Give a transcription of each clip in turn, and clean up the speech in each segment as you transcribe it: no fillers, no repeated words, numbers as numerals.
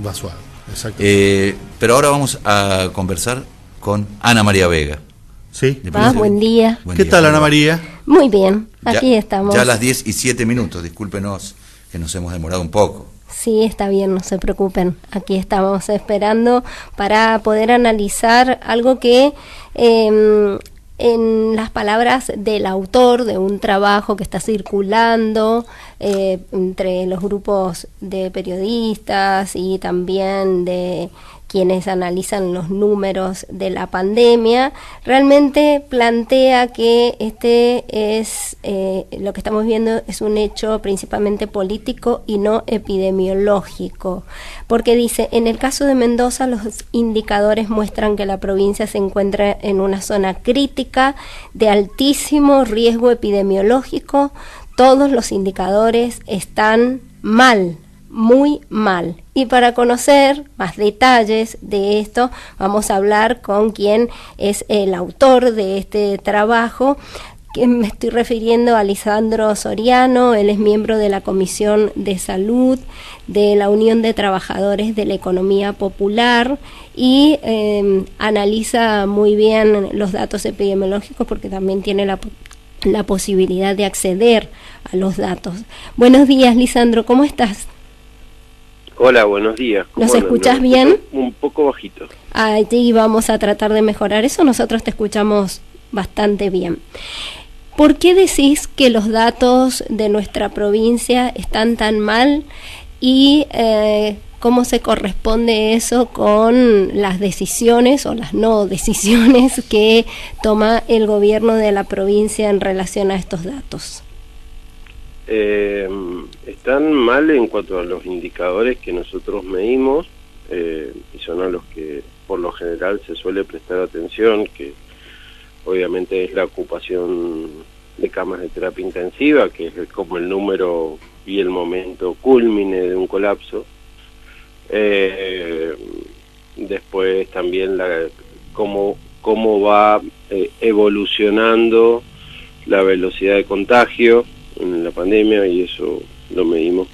Va suave, exacto. Pero ahora vamos a conversar con Ana María Vega. Sí. Buen día. ¿Qué tal, Ana María? Muy bien, aquí estamos. Ya a las 10:07, discúlpenos que nos hemos demorado un poco. Sí, está bien, no se preocupen. Aquí estamos esperando para poder analizar algo que en las palabras del autor de un trabajo que está circulando entre los grupos de periodistas y también de quienes analizan los números de la pandemia, realmente plantea que lo que estamos viendo es un hecho principalmente político y no epidemiológico, porque dice, en el caso de Mendoza los indicadores muestran que la provincia se encuentra en una zona crítica de altísimo riesgo epidemiológico. Todos los indicadores están mal, muy mal. Y para conocer más detalles de esto, vamos a hablar con quien es el autor de este trabajo, que me estoy refiriendo a Lisandro Soriano. Él es miembro de la Comisión de Salud de la Unión de Trabajadores de la Economía Popular y analiza muy bien los datos epidemiológicos porque también tiene la posibilidad de acceder a los datos. Buenos días, Lisandro, ¿cómo estás? Hola, buenos días. ¿Nos escuchás bien? Un poco bajito. Allí vamos a tratar de mejorar eso. Nosotros te escuchamos bastante bien. ¿Por qué decís que los datos de nuestra provincia están tan mal y cómo se corresponde eso con las decisiones o las no decisiones que toma el gobierno de la provincia en relación a estos datos? Están mal en cuanto a los indicadores que nosotros medimos y son a los que por lo general se suele prestar atención, que obviamente es la ocupación de camas de terapia intensiva, que es como el número y el momento cúlmine de un colapso. Después también cómo va evolucionando la velocidad de contagio en la pandemia, y eso lo medimos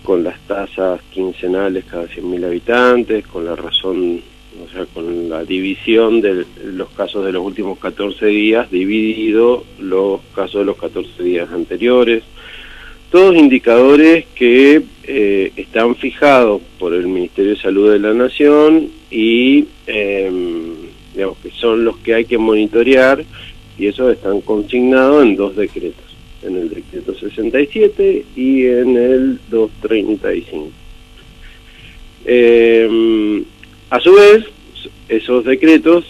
con las tasas quincenales cada 100.000 habitantes, con la razón, o sea, con la división de los casos de los últimos 14 días, dividido los casos de los 14 días anteriores. Todos indicadores que están fijados por el Ministerio de Salud de la Nación y digamos que son los que hay que monitorear, y esos están consignados en dos decretos, en el decreto 67 y en el 235. A su vez, esos decretos,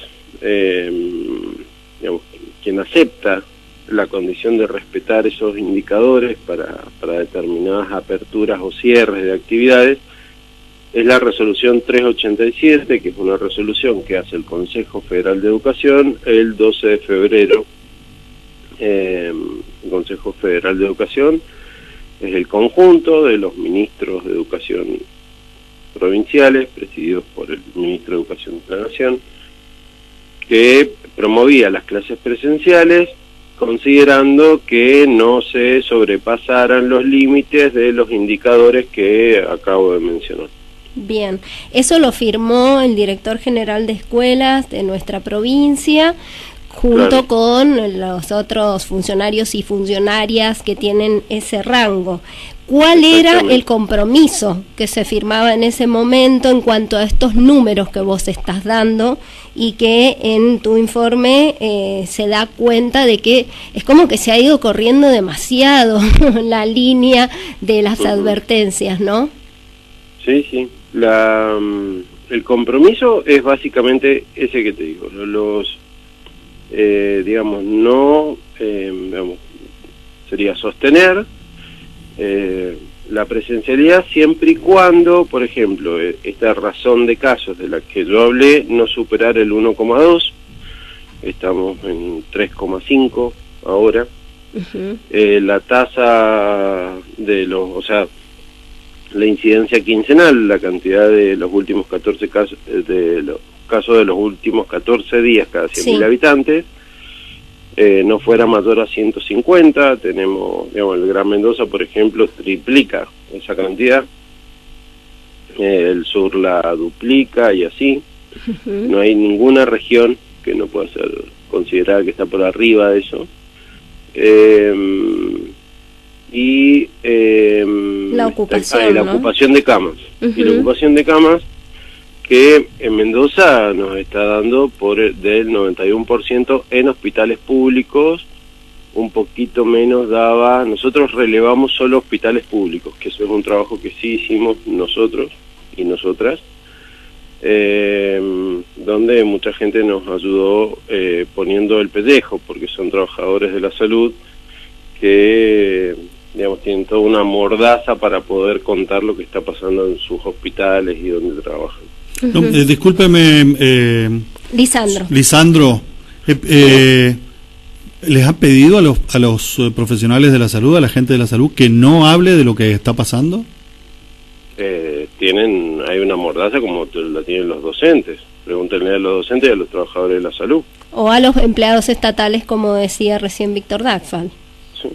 digamos, quien acepta la condición de respetar esos indicadores para determinadas aperturas o cierres de actividades, es la resolución 387, que es una resolución que hace el Consejo Federal de Educación el 12 de febrero. El Consejo Federal de Educación es el conjunto de los ministros de Educación provinciales, presididos por el Ministro de Educación de la Nación, que promovía las clases presenciales considerando que no se sobrepasaran los límites de los indicadores que acabo de mencionar. Bien, eso lo firmó el director general de escuelas de nuestra provincia, junto con los otros funcionarios y funcionarias que tienen ese rango. ¿Cuál era el compromiso que se firmaba en ese momento en cuanto a estos números que vos estás dando y que en tu informe se da cuenta de que es como que se ha ido corriendo demasiado la línea de las advertencias, ¿no? Sí, sí. El compromiso es básicamente ese que te digo, digamos, digamos, sería sostener la presencialidad siempre y cuando, por ejemplo, esta razón de casos de la que yo hablé no superar el 1,2, estamos en 3,5 ahora. La tasa de o sea, la incidencia quincenal, la cantidad de los últimos 14 casos, de los casos de los últimos 14 días cada 100.000 habitantes, no fuera mayor a 150, tenemos, digamos, el Gran Mendoza, por ejemplo, triplica esa cantidad. el sur la duplica y así. No hay ninguna región que no pueda ser considerada que está por arriba de eso. La ocupación, la ¿no? ocupación de camas. Y la ocupación de camas que en Mendoza nos está dando del 91% en hospitales públicos, un poquito menos daba, nosotros relevamos solo hospitales públicos, que eso es un trabajo que sí hicimos nosotros y nosotras, donde mucha gente nos ayudó poniendo el pellejo, porque son trabajadores de la salud que, digamos, tienen toda una mordaza para poder contar lo que está pasando en sus hospitales y donde trabajan. No, discúlpeme, Lisandro. ¿Les ha pedido a los profesionales de la salud, a la gente de la salud, que no hable de lo que está pasando? Hay una mordaza como la tienen los docentes. Pregúntenle a los docentes y a los trabajadores de la salud. O a los empleados estatales, como decía recién Víctor Dagfal. Sí.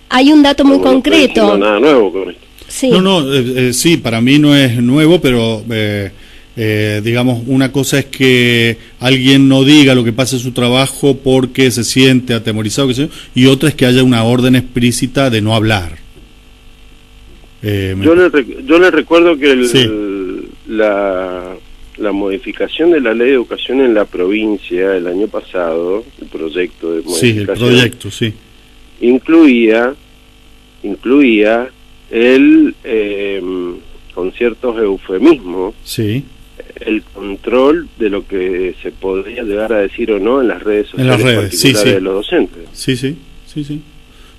Hay un dato muy No estoy concreto. diciendo nada nuevo con esto. Sí. Sí, para mí no es nuevo, pero digamos, una cosa es que alguien no diga lo que pasa en su trabajo porque se siente atemorizado, qué sé yo, y otra es que haya una orden explícita de no hablar. Yo le recuerdo que Sí. la modificación de la ley de educación en la provincia el año pasado, el proyecto de Sí, el modificación, proyecto, sí. incluía el, con ciertos eufemismos, Sí. el control de lo que se podría llegar a decir o no en las redes En las sociales redes, sí, particulares sí. de los docentes. Sí.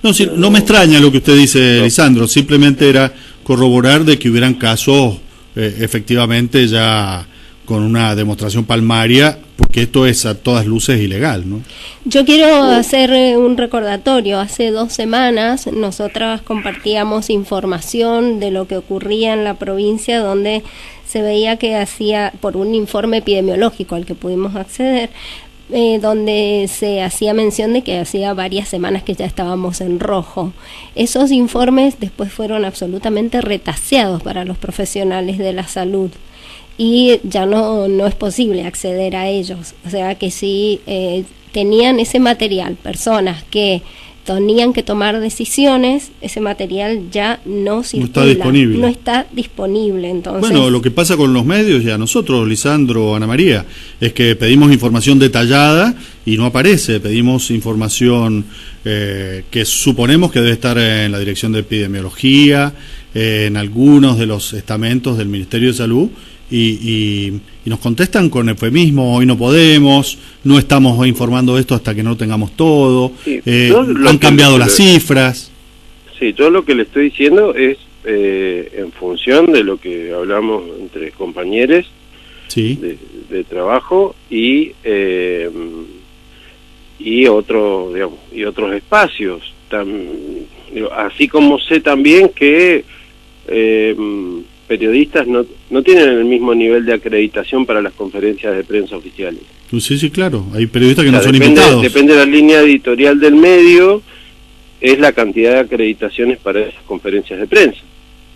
No, sí, no me extraña lo que usted dice, No. Lisandro, simplemente era corroborar de que hubieran casos efectivamente ya con una demostración palmaria, porque esto es a todas luces ilegal, ¿no? Yo quiero hacer un recordatorio. Hace 2 semanas nosotras compartíamos información de lo que ocurría en la provincia, donde se veía que hacía, por un informe epidemiológico al que pudimos acceder, donde se hacía mención de que hacía varias semanas que ya estábamos en rojo. Esos informes después fueron absolutamente retaseados para los profesionales de la salud y ya no es posible acceder a ellos. O sea que sí tenían ese material, personas que tenían que tomar decisiones, ese material ya no circula, disponible. no está disponible. Entonces, Bueno, lo que pasa con los medios y a nosotros, Lisandro, Ana María, es que pedimos información detallada y no aparece. Pedimos información que suponemos que debe estar en la Dirección de Epidemiología, en algunos de los estamentos del Ministerio de Salud, y nos contestan con eufemismo: hoy no podemos, no estamos informando de esto hasta que no tengamos todo, Sí, han cambiado las cifras. Sí, yo lo que le estoy diciendo es en función de lo que hablamos entre compañeros Sí. de trabajo y otros espacios. Así como sé también que periodistas no tienen el mismo nivel de acreditación para las conferencias de prensa oficiales. Sí, claro, hay periodistas que O sea, no son depende, invitados. depende de la línea editorial del medio, es la cantidad de acreditaciones para esas conferencias de prensa.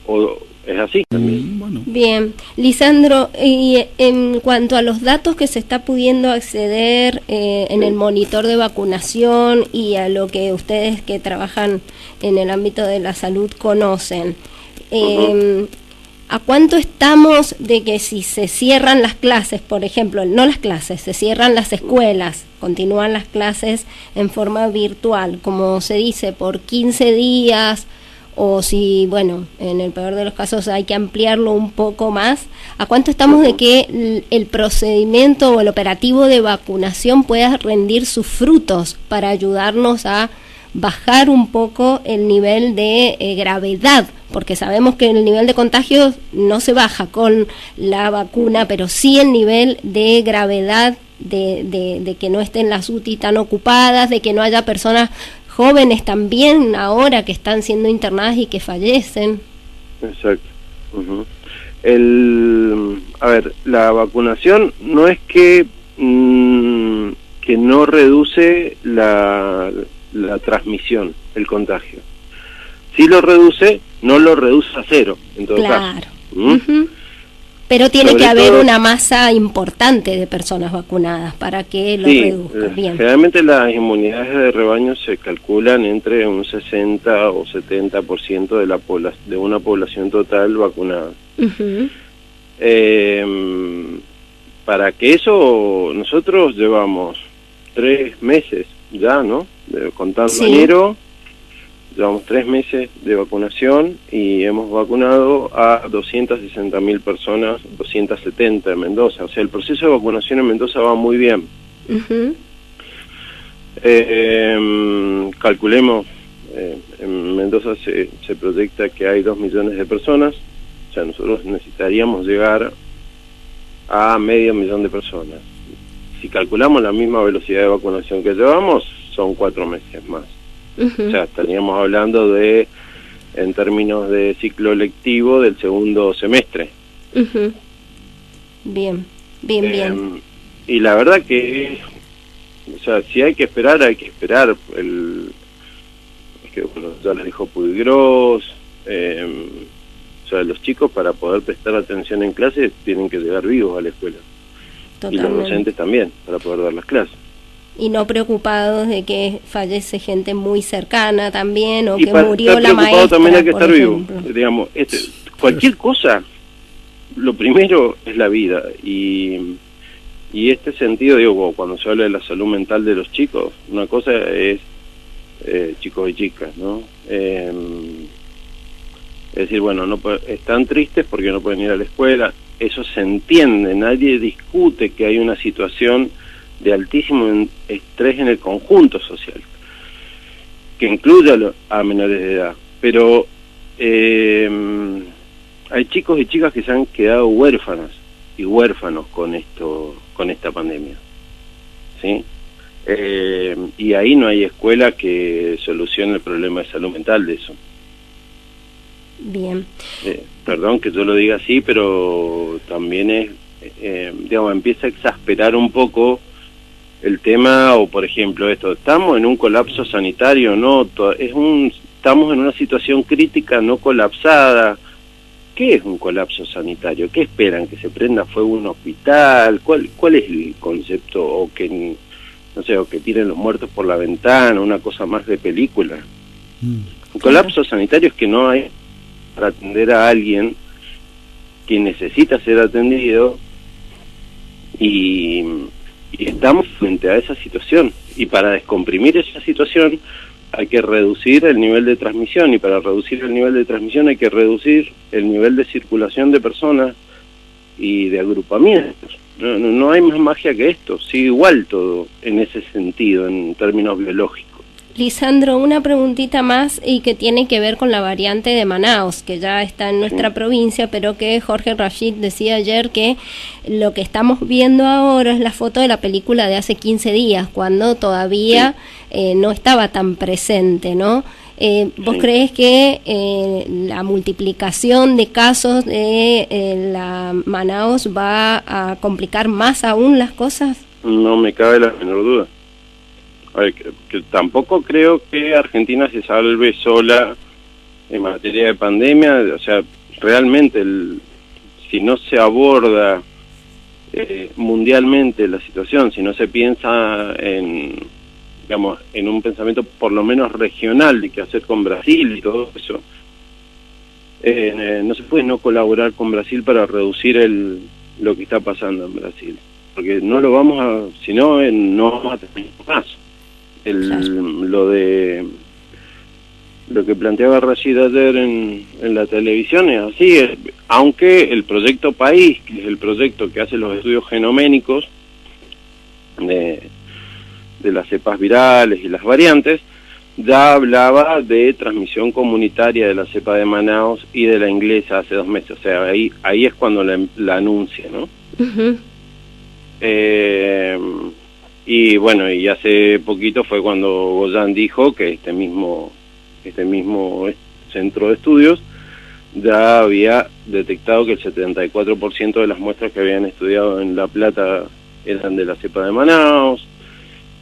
O es así también. Bueno. bien, Lisandro, y en cuanto a los datos que se está pudiendo acceder en el monitor de vacunación y a lo que ustedes que trabajan en el ámbito de la salud conocen, ¿a cuánto estamos de que si se cierran las clases, por ejemplo, no las clases, se cierran las escuelas, continúan las clases en forma virtual, como se dice, por 15 días, o si, bueno, en el peor de los casos hay que ampliarlo un poco más? ¿A cuánto estamos de que el procedimiento o el operativo de vacunación pueda rendir sus frutos para ayudarnos a bajar un poco el nivel de gravedad? Porque sabemos que el nivel de contagio no se baja con la vacuna, pero sí el nivel de gravedad, de que no estén las UTI tan ocupadas, de que no haya personas jóvenes también ahora que están siendo internadas y que fallecen. Exacto. A ver, la vacunación no es que no reduce la transmisión, el contagio. Sí lo reduce, no lo reduce a cero, en todo Claro. caso. ¿Mm? Ujú. Pero tiene Sobre que haber todo- una masa importante de personas vacunadas para que lo Sí, reduzca. Bien. generalmente las inmunidades de rebaño se calculan entre un 60 o 70% de de una población total vacunada. Ujú. Para que eso, nosotros llevamos 3 meses ya, ¿no? Contando Sí. enero, llevamos 3 meses de vacunación y hemos vacunado a 260.000 personas, 270 en Mendoza. O sea, el proceso de vacunación en Mendoza va muy bien. Ujú. Calculemos, en Mendoza se proyecta que hay 2 millones de personas, o sea, nosotros necesitaríamos llegar a 500.000 de personas. Si calculamos la misma velocidad de vacunación que llevamos, son 4 meses más. Ujú. O sea, estaríamos hablando de, en términos de ciclo lectivo, del segundo semestre. Ujú. Bien, bien, bien. Y la verdad que, o sea, si hay que esperar, hay que esperar. Es que, bueno, ya le dijo Puigros, o sea, los chicos para poder prestar atención en clase tienen que llegar vivos a la escuela. Y los Totalmente. docentes también, para poder dar las clases. Y no preocupados de que fallece gente muy cercana también, o Y que para murió estar la preocupado maestra, también hay que por estar vivo. ejemplo. Digamos, cualquier cosa, lo primero es la vida. Y este sentido, digo, cuando se habla de la salud mental de los chicos, una cosa es chicos y chicas, ¿no? Es decir, bueno, están tristes porque no pueden ir a la escuela, eso se entiende, nadie discute que hay una situación de altísimo estrés en el conjunto social, que incluye a menores de edad, pero hay chicos y chicas que se han quedado huérfanas y huérfanos con esta pandemia, ¿sí? Y ahí no hay escuela que solucione el problema de salud mental de eso. Bien. Perdón que yo lo diga así, pero también es, digamos, empieza a exasperar un poco el tema, o por ejemplo esto, estamos en un colapso sanitario, no, estamos en una situación crítica no colapsada. ¿Qué es un colapso sanitario? ¿Qué esperan? ¿Que se prenda fuego un hospital? ¿Cuál es el concepto? O que, no sé, o que tiren los muertos por la ventana, una cosa más de película. Un colapso sanitario es que no hay para atender a alguien que necesita ser atendido y estamos frente a esa situación, y para descomprimir esa situación hay que reducir el nivel de transmisión, y para reducir el nivel de transmisión hay que reducir el nivel de circulación de personas y de agrupamientos. No hay más magia que esto, sigue igual todo en ese sentido, en términos biológicos. Lisandro, una preguntita más y que tiene que ver con la variante de Manaos, que ya está en nuestra provincia, pero que Jorge Rashid decía ayer que lo que estamos viendo ahora es la foto de la película de hace 15 días, cuando todavía no estaba tan presente, ¿no? ¿Vos crees que la multiplicación de casos de la Manaos va a complicar más aún las cosas? No me cabe la menor duda. A ver, que tampoco creo que Argentina se salve sola en materia de pandemia. O sea, realmente, si no se aborda mundialmente la situación, si no se piensa en, digamos, en un pensamiento por lo menos regional de qué hacer con Brasil y todo eso, no se puede no colaborar con Brasil para reducir lo que está pasando en Brasil, porque no lo vamos a, si no, no vamos a tener más. Lo que planteaba Rashid ayer en la televisión es así, aunque el proyecto País, que es el proyecto que hace los estudios genoménicos de las cepas virales y las variantes, ya hablaba de transmisión comunitaria de la cepa de Manaos y de la inglesa hace 2 meses. O sea, ahí es cuando la anuncia, ¿no? Uh-huh. Y bueno, y hace poquito fue cuando Goyan dijo que este mismo centro de estudios ya había detectado que el 74% de las muestras que habían estudiado en La Plata eran de la cepa de Manaos.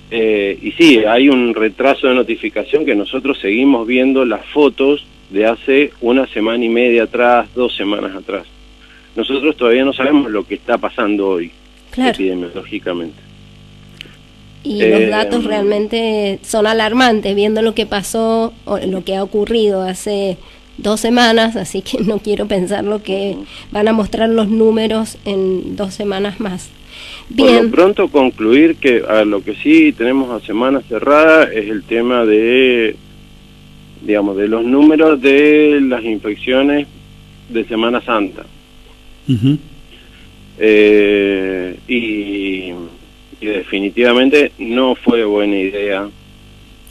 Y sí, hay un retraso de notificación que nosotros seguimos viendo las fotos de hace una semana y media atrás, 2 semanas atrás. Nosotros todavía no sabemos lo que está pasando hoy, claro, epidemiológicamente. Y los datos realmente son alarmantes, viendo lo que pasó, o lo que ha ocurrido hace 2 semanas, así que no quiero pensar lo que van a mostrar los números en 2 semanas más. Bien. Por lo pronto concluir que a lo que sí tenemos a semana cerrada es el tema de, digamos, de los números de las infecciones de Semana Santa. Uh-huh. Y definitivamente no fue buena idea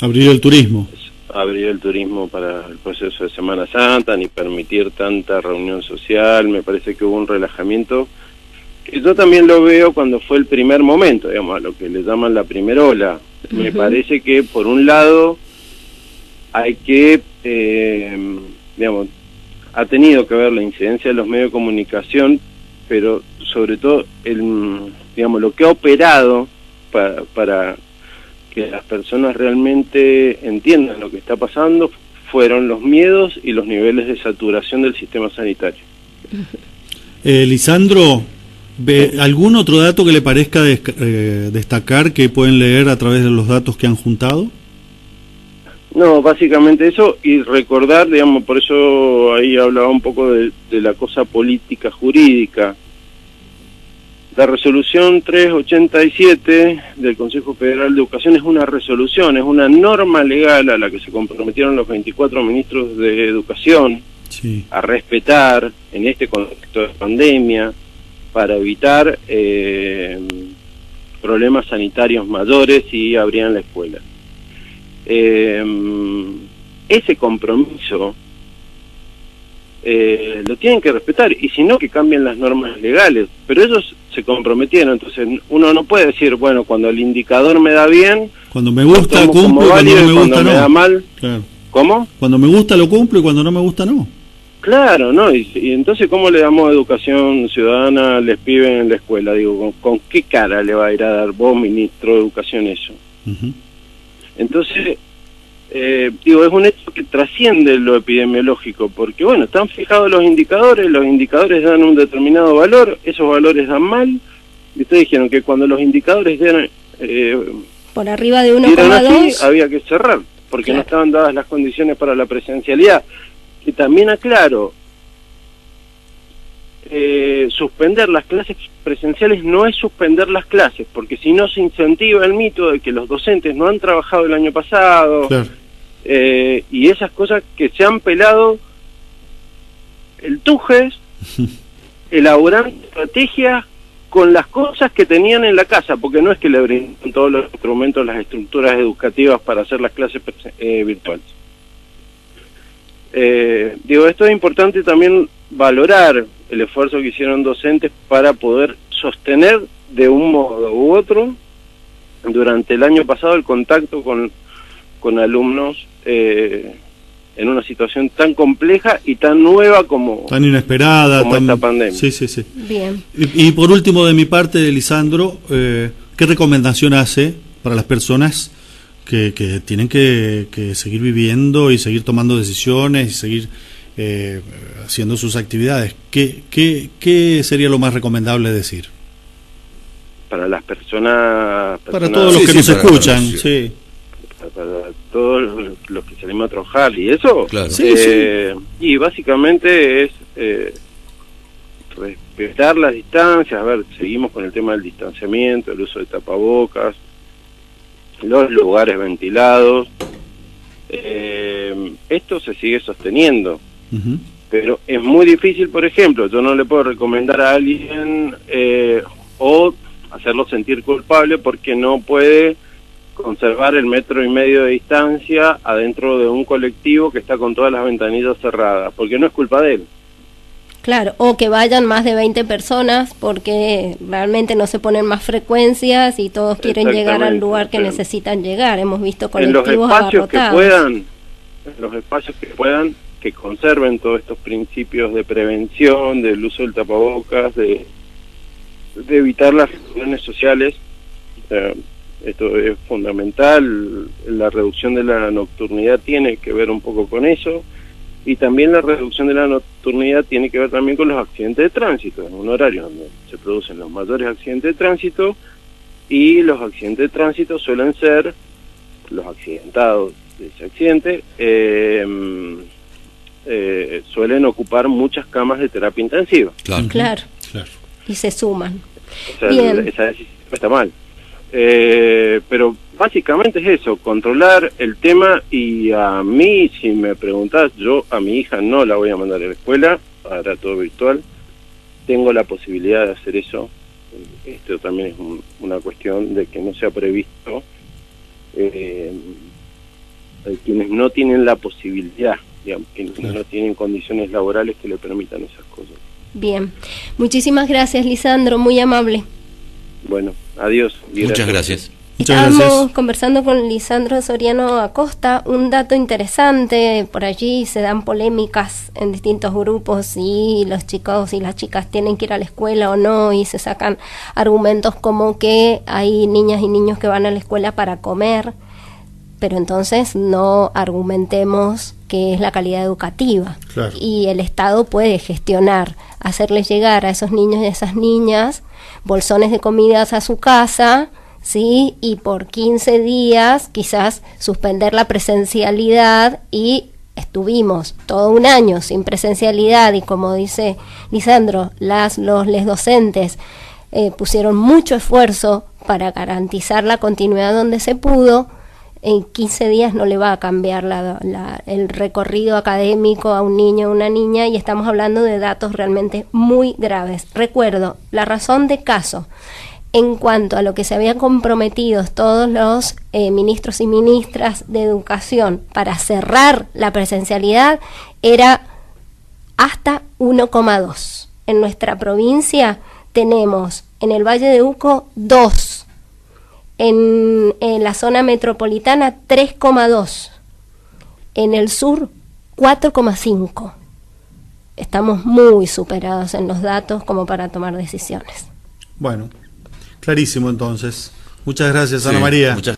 Abrir el turismo. abrir el turismo para el proceso de Semana Santa, ni permitir tanta reunión social. Me parece que hubo un relajamiento, que yo también lo veo cuando fue el primer momento, digamos, a lo que le llaman la primera ola. Me parece que, por un lado, hay que, digamos, ha tenido que ver la incidencia de los medios de comunicación, pero sobre todo, digamos, lo que ha operado para que las personas realmente entiendan lo que está pasando fueron los miedos y los niveles de saturación del sistema sanitario. Lisandro, ¿algún otro dato que le parezca destacar que pueden leer a través de los datos que han juntado? No, básicamente eso, y recordar, digamos, por eso ahí hablaba un poco de la cosa política jurídica. La resolución 387 del Consejo Federal de Educación es una resolución, es una norma legal a la que se comprometieron los 24 ministros de Educación, sí, a respetar en este contexto de pandemia para evitar problemas sanitarios mayores si abrían la escuela. Ese compromiso lo tienen que respetar, y si no, que cambien las normas legales, pero ellos se comprometieron. Entonces uno no puede decir, bueno, cuando el indicador me da bien, cuando me gusta cumplo, válido, cuando no me gusta cuando no. me da mal, claro. ¿Cómo? Cuando me gusta lo cumplo y cuando no me gusta no. Claro, ¿no? Y entonces, ¿cómo le damos educación ciudadana a los pibes en la escuela? Digo, ¿con qué cara le va a ir a dar vos, ministro de Educación, eso? Uh-huh. Entonces, digo, es un hecho que trasciende lo epidemiológico, porque, bueno, están fijados los indicadores dan un determinado valor, esos valores dan mal, y ustedes dijeron que cuando los indicadores dieran por arriba de 1,2 había que cerrar, porque claro, no estaban dadas las condiciones para la presencialidad. Y también aclaro, suspender las clases presenciales no es suspender las clases, porque si no se incentiva el mito de que los docentes no han trabajado el año pasado, claro, y esas cosas que se han pelado el TUJES elaborando estrategias con las cosas que tenían en la casa, porque no es que le brindan todos los instrumentos, las estructuras educativas para hacer las clases virtuales. Digo, esto es importante también valorar el esfuerzo que hicieron docentes para poder sostener de un modo u otro durante el año pasado el contacto con alumnos en una situación tan compleja y tan nueva como tan inesperada, como esta pandemia. Sí, sí, sí. Bien. Y por último, de mi parte, Lisandro, ¿qué recomendación hace para las personas que tienen que seguir viviendo y seguir tomando decisiones y seguir haciendo sus actividades? ¿Qué sería lo más recomendable decir? Para las personas para todos los que nos escuchan, sí. Para todos los que salimos a trabajar y eso, claro. Sí. Y básicamente es respetar las distancias. A ver, seguimos con el tema del distanciamiento, el uso de tapabocas, los lugares ventilados. Esto se sigue sosteniendo, uh-huh, pero es muy difícil. Por ejemplo, yo no le puedo recomendar a alguien o hacerlo sentir culpable porque no puede conservar el 1,5 metros de distancia adentro de un colectivo que está con todas las ventanillas cerradas, porque no es culpa de él. Claro, o que vayan más de 20 personas porque realmente no se ponen más frecuencias y todos quieren llegar al lugar que necesitan llegar. Hemos visto colectivos abarrotados. En los espacios que puedan, que conserven todos estos principios de prevención, del uso del tapabocas, de evitar las reuniones sociales. Esto es fundamental. La reducción de la nocturnidad tiene que ver un poco con eso. Y también la reducción de la nocturnidad tiene que ver también con los accidentes de tránsito, en un horario donde se producen los mayores accidentes de tránsito, y los accidentes de tránsito suelen ser los accidentados de ese accidente, suelen ocupar muchas camas de terapia intensiva. Claro. Claro. Claro. Y se suman. O sea, Bien. esa decisión está mal. Pero básicamente es eso, controlar el tema. Y a mí, si me preguntás, yo a mi hija no la voy a mandar a la escuela, ahora todo virtual. Tengo la posibilidad de hacer eso. Esto también es una cuestión de que no se ha previsto. Quienes no tienen la posibilidad, digamos, quienes no tienen condiciones laborales que le permitan esas cosas. Bien. Muchísimas gracias, Lisandro, muy amable. Bueno, adiós. Y Muchas gracias. Muchas Estamos gracias. conversando con Lisandro Soriano Acosta. Un dato interesante, por allí se dan polémicas en distintos grupos si los chicos y las chicas tienen que ir a la escuela o no, y se sacan argumentos como que hay niñas y niños que van a la escuela para comer, pero entonces no argumentemos que es la calidad educativa. Claro. Y el Estado puede gestionar, hacerles llegar a esos niños y a esas niñas bolsones de comidas a su casa, ¿sí? Y por 15 días quizás suspender la presencialidad, y estuvimos todo un año sin presencialidad, y como dice Lisandro, les docentes pusieron mucho esfuerzo para garantizar la continuidad donde se pudo. En 15 días no le va a cambiar el recorrido académico a un niño o una niña, y estamos hablando de datos realmente muy graves. Recuerdo, la razón de caso en cuanto a lo que se habían comprometido todos los ministros y ministras de educación para cerrar la presencialidad era hasta 1,2. En nuestra provincia tenemos en el Valle de Uco 2. En la zona metropolitana 3,2, en el sur 4,5. Estamos muy superados en los datos como para tomar decisiones. Bueno, clarísimo entonces. Muchas gracias, Sí, Ana María. muchas